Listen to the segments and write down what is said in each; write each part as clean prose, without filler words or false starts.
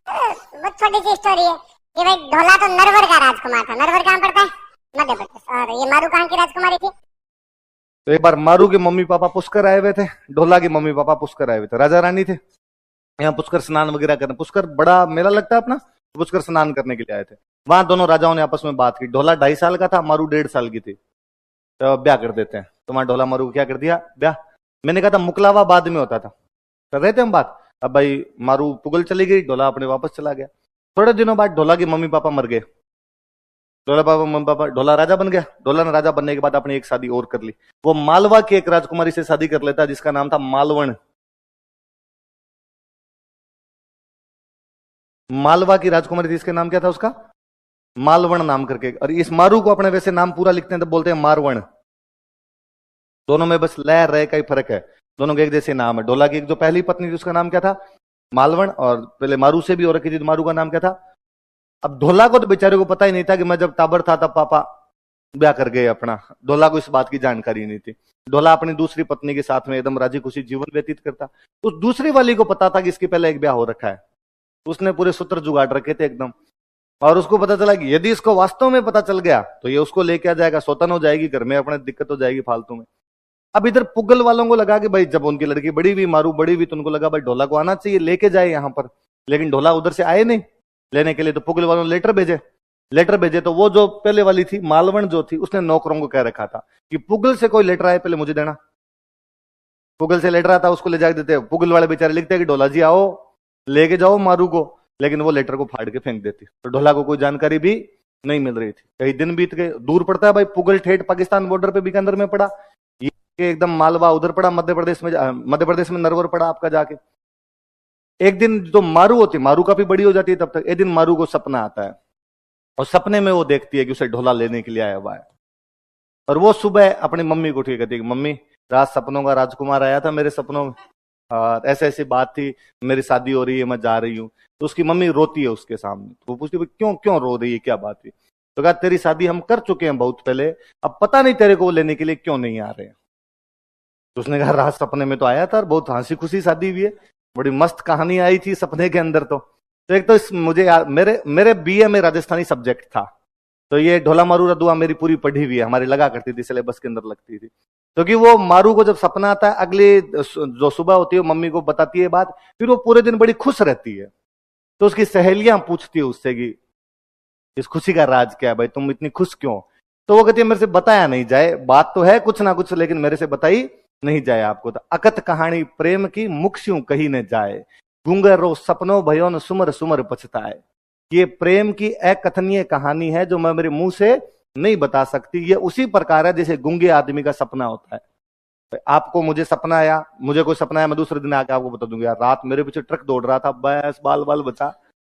बहुत छोटी सी स्टोरी है कि भाई ढोला तो नरवर का राजकुमार था। नरवर कहाँ पड़ता है? मध्य प्रदेश। और ये मारू कहाँ की राजकुमारी थी? तो एक बार मारू के मम्मी पापा पुष्कर आए हुए थे, ढोला के मम्मी पापा पुष्कर आए हुए थे। राजा रानी थे यहाँ पुष्कर स्नान वगैरह करने। पुष्कर बड़ा मेला लगता है अपना, तो पुष्कर स्नान करने के लिए आए थे। वहां दोनों राजाओं ने आपस में बात की। ढोला 2.5 साल का था, मारू 1.5 साल की थी। तो ब्याह कर देते हैं। तो वहां ढोला मारू को क्या कर दिया, ब्याह। मैंने कहा था मुकलावा बाद में होता था, कर रहे थे हम बात। अब भाई मारू पुगल चली गई, ढोला अपने वापस चला गया। थोड़े दिनों बाद ढोला के मम्मी पापा मर गए। ढोला राजा बन गया। ढोला ने राजा बनने के बाद अपनी एक शादी और कर ली। वो मालवा की एक राजकुमारी से शादी कर लेता जिसका नाम था मालवण। मालवा की राजकुमारी थी, इसका नाम क्या था उसका? मालवण नाम करके। और इस मारू को अपने वैसे नाम पूरा लिखते हैं तो बोलते हैं मारवण। दोनों में बस लय रय का ही फर्क है, दोनों के एक जैसे नाम है। ढोला की एक जो पहली पत्नी थी उसका नाम क्या था? मालवण। और पहले मारू से भी और रखी थी, तो मारू का नाम क्या था? अब ढोला को तो बेचारे को पता ही नहीं था कि मैं जब टाबर था तब पापा ब्याह कर गए अपना। ढोला को इस बात की जानकारी नहीं थी। ढोला अपनी दूसरी पत्नी के साथ में एकदम राजी खुशी जीवन व्यतीत करता। उस दूसरी वाली को पता था कि इसके पहले एक ब्याह हो रखा है, उसने पूरे सूत्र जुगाड़ रखे थे एकदम। और उसको पता चला कि यदि इसको वास्तव में पता चल गया तो ये उसको लेके आ जाएगा, सौतन हो जाएगी, घर में अपने दिक्कत हो जाएगी फालतू में। अब इधर पुगल वालों को लगा कि भाई जब उनकी लड़की बड़ी हुई, मारू बड़ी हुई, तो उनको लगा भाई ढोला को आना चाहिए, लेके जाए यहां पर। लेकिन ढोला उधर से आए नहीं लेने के लिए। तो पुगल वालों ने लेटर भेजे। तो वो जो पहले वाली थी मालवण जो थी, उसने नौकरों को कह रखा था कि पुगल से कोई लेटर आए पहले मुझे देना। पुगल से लेटर आता उसको ले जाके देते। पुगल वाले बेचारे लिखते कि ढोला जी आओ लेके जाओ मारू को, लेकिन वो लेटर को फाड़ के फेंक देती। तो ढोला को कोई जानकारी भी नहीं मिल रही थी। कई दिन बीत गए, दूर पड़ता है भाई पुगल, ठेठ पाकिस्तान बॉर्डर पे बीकानेर में पड़ा, ये एकदम मालवा उधर पड़ा, मध्य प्रदेश में नरवर पड़ा आपका जाके। एक दिन जो मारू होती, मारू काफी बड़ी हो जाती है तब तक, एक दिन मारू को सपना आता है और सपने में वो देखती है कि उसे ढोला लेने के लिए आया हुआ है। और वो सुबह अपनी मम्मी को उठी कहती है कि मम्मी रात सपनों का राजकुमार आया था मेरे सपनों में, ऐसे ऐसी बात थी, मेरी शादी हो रही है, मैं जा रही हूँ। तो उसकी मम्मी रोती है उसके सामने। तो वो पूछती है क्यों क्यों रो रही है, क्या बात है? तो कहा तेरी शादी हम कर चुके हैं बहुत पहले, अब पता नहीं तेरे को लेने के लिए क्यों नहीं आ रहे हैं। तो उसने कहा रात सपने में तो आया था, बहुत हंसी खुशी शादी हुई है, बड़ी मस्त कहानी आई थी सपने के अंदर। तो एक तो मुझे मेरे बीए में राजस्थानी सब्जेक्ट था, तो ये ढोला मारू रदुआ मेरी पूरी पढ़ी हुई है, हमारी लगा करती थी, सिलेबस के अंदर लगती थी। क्योंकि वो मारू को जब सपना आता है, अगले जो सुबह होती है मम्मी को बताती है बात, फिर वो पूरे दिन बड़ी खुश रहती है। तो उसकी सहेलियां पूछती है उससे कि इस खुशी का राज क्या है भाई, तुम इतनी खुश क्यों? तो वो कहती है मेरे से बताया नहीं जाए, बात तो है कुछ ना कुछ, लेकिन मेरे से बताई नहीं जाए आपको। तो अकथ कहानी प्रेम की मुक्स्यूं कही न जाए, गूंगर रो सपनों भयो न सुमर सुमर पछताए। ये प्रेम की अकथनीय कहानी है जो मैं मेरे मुंह से नहीं बता सकती। ये उसी प्रकार है जैसे गूंगे आदमी का सपना होता है। आपको मुझे सपना आया, मुझे कोई सपना आया, मैं दूसरे दिन आके आपको बता दूंगा यार रात मेरे पीछे ट्रक दौड़ रहा था, बस बाल बाल बचा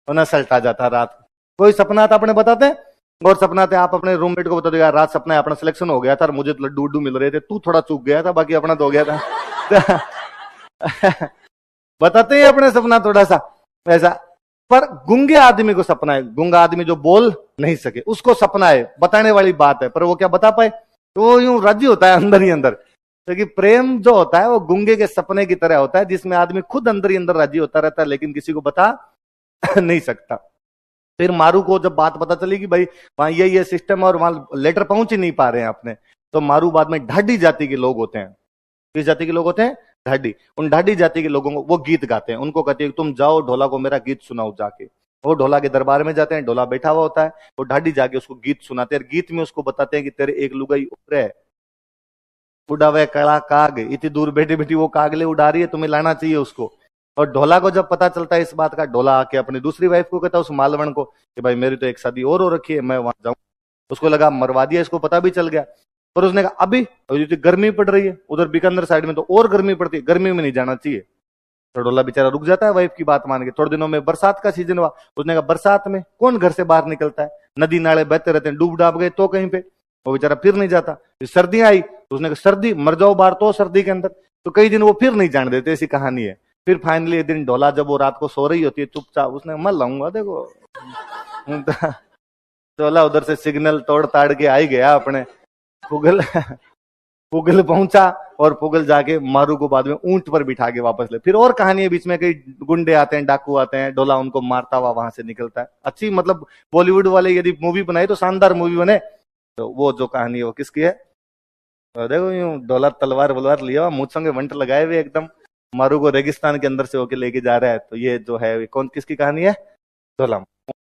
और न सल्टा जाता रात। कोई सपना था अपने बताते हैं, और सपना थे आप अपने रूममेट को बता दो यार रात सपना है अपना सिलेक्शन हो गया था और मुझे तो लड्डू उड्डू मिल रहे थे, तू थोड़ा चूक गया था, बाकी अपना तो हो गया था। बताते हैं अपने सपना थोड़ा सा ऐसा। पर गूंगे आदमी को सपना है, गूंगा आदमी जो बोल नहीं सके उसको सपना है, बताने वाली बात है, पर वो क्या बता पाए? तो वो यूं राजी होता है अंदर ही अंदर। क्योंकि प्रेम जो होता है वो गूंगे के सपने की तरह होता है, जिसमें आदमी खुद अंदर ही अंदर राजी होता रहता है, लेकिन किसी को बता नहीं सकता। फिर मारू को जब बात पता चली कि भाई वहां ये सिस्टम और वहां लेटर पहुंच ही नहीं पा रहे हैं अपने, तो मारू बाद में ढाडी जाति के लोग होते हैं। किस जाति के लोग होते हैं? ढाडी। उन ढाडी जाति के लोगों को वो गीत गाते हैं, उनको कहते हैं तुम जाओ ढोला को मेरा गीत सुनाओ जाके। वो ढोला के दरबार में जाते हैं, ढोला बैठा हुआ होता है, वो ढाडी जाके उसको गीत सुनाते हैं। गीत में उसको बताते हैं कि तेरे एक लुगाई उड़े उड़ावे कड़ा काग, इतनी दूर बैठी बैठी वो कागले उड़ा रही है, तुम्हें लाना चाहिए उसको। और ढोला को जब पता चलता है इस बात का, ढोला आके अपनी दूसरी वाइफ को कहता है उस मालवण को कि भाई मेरी तो एक शादी और हो रखी है, मैं वहां जाऊं। उसको लगा मरवा दिया, इसको पता भी चल गया। पर उसने कहा अभी गर्मी पड़ रही है, उधर बीकानेर साइड में तो और गर्मी पड़ती है, गर्मी में नहीं जाना चाहिए। तो ढोला बेचारा रुक जाता है वाइफ की बात मान के। थोड़े दिनों में बरसात का सीजन हुआ, उसने कहा बरसात में कौन घर से बाहर निकलता है, नदी नाले बहते रहते हैं, डूब डाब गए तो कहीं पे, वो बेचारा फिर नहीं जाता। सर्दियां आई तो उसने कहा सर्दी मर जाओ बाहर तो सर्दी के अंदर, तो कई दिन वो फिर नहीं जाने देते, ऐसी कहानी है। फिर फाइनली एक दिन ढोला जब वो रात को सो रही होती है चुपचाप, उसने मैं लाऊंगा देखो। ढोला उधर से सिग्नल तोड़ ताड़ के आई गया अपने पुगल पहुंचा और पुगल जाके मारू को बाद में ऊंट पर बिठा के वापस ले। फिर और कहानी है बीच में, कई गुंडे आते हैं, डाकू आते हैं, ढोला उनको मारता हुआ वहां से निकलता है। अच्छी मतलब बॉलीवुड वाले यदि मूवी बनाई तो शानदार मूवी बने। तो वो जो कहानी है वो किसकी है? तो देखो यूं ढोला तलवार वलवार लिया हुआ, मूंछ संगे वंट लगाए हुए एकदम, मारू को रेगिस्तान के अंदर से होके लेके जा रहा है। तो ये जो है कौन किसकी कहानी है? ढोला।